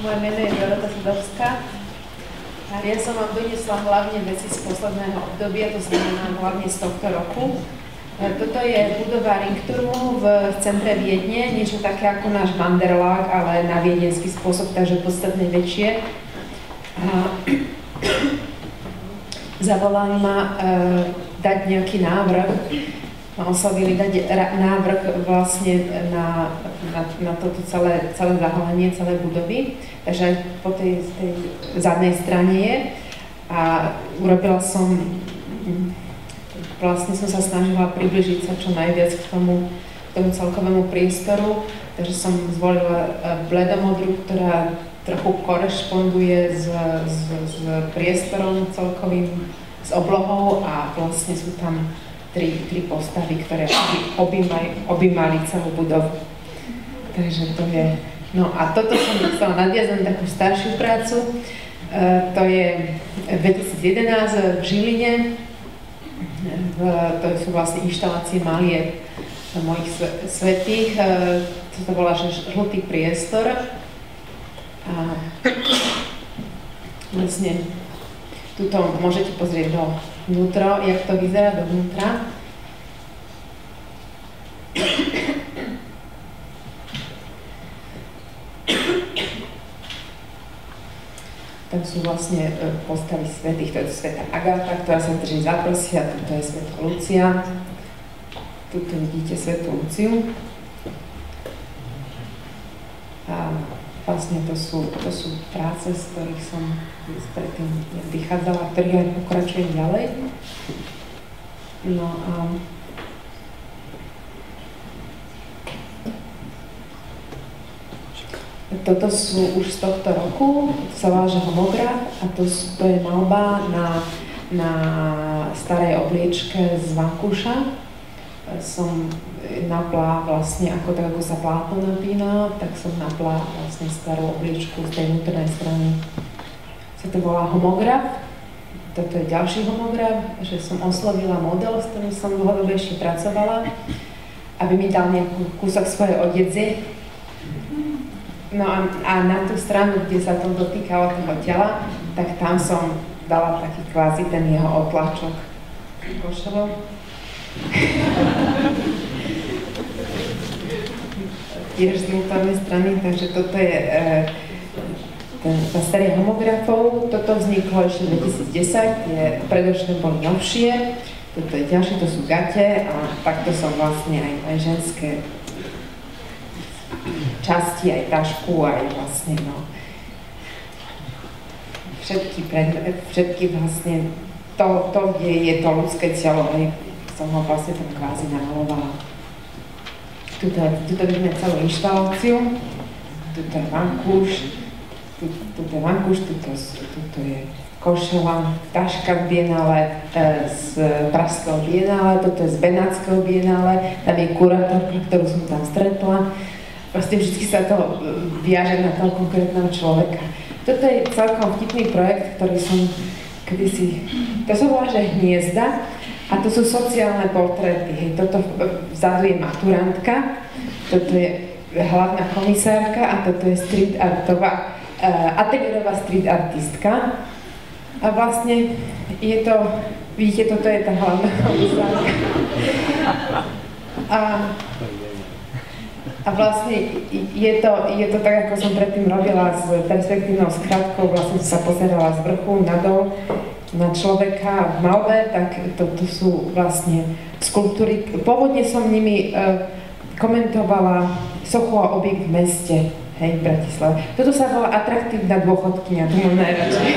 Moje meno je Dorota Fidovská a ja som vám doniesla hlavne veci z posledného obdobia, to znamená hlavne z tohto roku. Toto je budova Ringturmu v centre Viedne, niečo také ako náš Wanderlag, ale na viedenský spôsob, takže podstatne väčšie. Zavolali ma dať nejaký návrh, oslovili dať návrh vlastne na toto celé zahalenie, celé budovy. Takže aj po tej zadnej strane je. A urobila som, vlastne som sa snažila približiť sa čo najviac k tomu celkovému priestoru. Takže som zvolila bledomodru, ktorá trochu korešponduje s priestorom celkovým, s oblohou a vlastne sú tam tri postavy, ktoré objímali celú budovu. Takže to je... No a toto som chcela nadviazať na takú staršiu prácu. To je 2011 v Žiline. To sú vlastne inštalácie malieb mojich svätých. To volá, že žltý priestor. A vlastne tuto môžete pozrieť dovnútra, jak to vyzerá dovnútra. Tam sú vlastne postavy svätých, to je svätá Agáta, ktorá sa drží za prsia, tuto je svätá Lucia, tuto vidíte svätú Luciu. A vlastne to sú práce, z ktorých som predtým vychádzala, ktorých aj pokračujem ďalej. No a toto sú už z tohto roku, to sa volá, že homograf, a to je maľba na starej obliečke z vankúša. Som napla vlastne, ako sa plátno napína, tak som napla vlastne starú obliečku z tej vnútornej strany. Sa to volá homograf. Toto je ďalší homograf, že som oslovila model, s ktorým som dlhodobejšie pracovala, aby mi dal nejaký kúsok svojej odedzie. No a na tú stranu, kde sa to dotýkalo toho tela, tak tam som dala taký kvázi ten jeho otlačok. Tiež z vnútornej strany, takže toto je tá séria homografov. Toto vzniklo ešte v 2010, predošlé boli novšie. Toto je ďalšie, to sú gate a takto som vlastne aj ženské časti, aj tašku, aj vlastne všetky vlastne to, kde je to ľudské telo, som ho vlastne tam kvázi namalovala. Tuto vidíme celú inštaláciu, tuto je vankúš, tuto je košela, taška v Bienále z Pražského Bienále, toto je z Benátskeho Bienále, tam je kurátorka, ktorú som tam stretla. Proste vždy sa to viaže na toho konkrétneho človeka. Toto je celkom vtipný projekt, ktorý som kedysi... To sa volá, že Hniezda a to sú sociálne portréty. Toto vzadu je maturantka, toto je hlavná komisárka a toto je street artová, ateliérová street artistka. A vlastne je to... Vidíte, toto je tá hlavná komisárka. A vlastne je to tak, ako som predtým robila s perspektívnou skratkou, vlastne sa pozerala z vrchu nadol na človeka v maľbe, tak to sú vlastne skulptúry. Pôvodne som nimi komentovala sochu a objekt v meste, hej, v Bratislave. Toto sa volá atraktívna dôchodkyňa, to mám najradšej.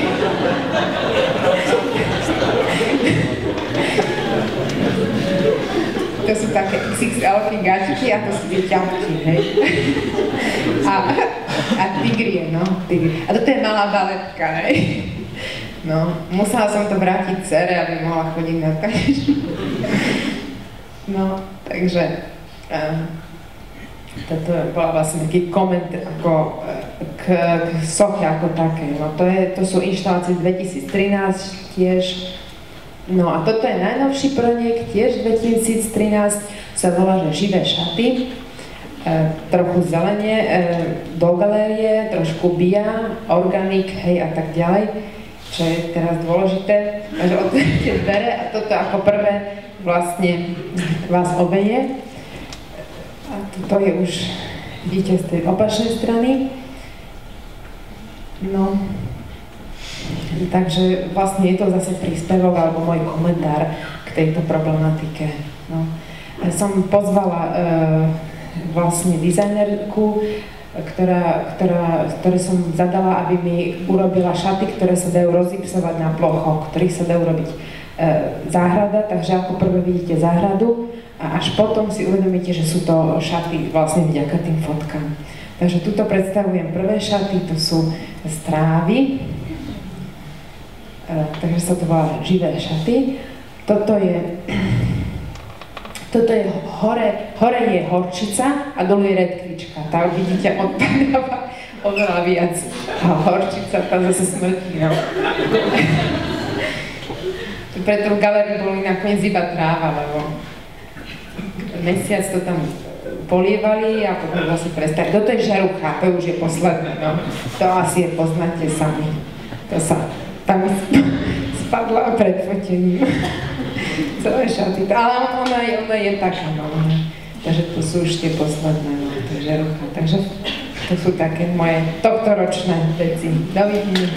To sú také XXL-ky gačky a to sú tie ťapky, hej. A tigrie, no, tigrie. A toto je malá baletka, hej. No, musela som to vrátiť dcere, aby mohla chodiť na tanečnú. No, takže toto bola vlastne taký koment ako k soche ako také. No, to sú inštalácie 2013 tiež. No a toto je najnovší projekt, tiež 2013, sa volá, že Živé šaty. trochu zelenie do galérie, trošku BIA, organik, hej a tak ďalej, čo je teraz dôležité. Takže otvorite dvere a toto ako prvé vlastne vás obeje. A toto je už, vidíte, z tej opačnej strany. No, takže vlastne je to zase príspevok alebo môj komentár k tejto problematike. No. Som pozvala vlastne dizajnerku, ktoré som zadala, aby mi urobila šaty, ktoré sa dajú rozipsovať na plochoch, ktorých sa dajú robiť záhrada, takže ako prvé vidíte záhradu a až potom si uvedomíte, že sú to šaty vlastne vďaka tým fotkám. Takže tuto predstavujem prvé šaty, to sú strávy, takže sa to volá živé šaty. Toto je hore je horčica a dolu je redkvička. Tá vidíte, odpadáva oveľa viac. A horčica tam zase smrtí, no. Preto v galérii boli nakoniec iba tráva, lebo mesiac to tam polievali a potom zase prestali. Toto je žarucha, to už je posledné, no. To asi je poznáte sami. To sa tam spadla pred fotením. Celé šaty, ale ona je taká malá. Takže to sú už tie posledné, no, to je žarucha. Takže to sú také moje tohtoročné veci. Dovidenia.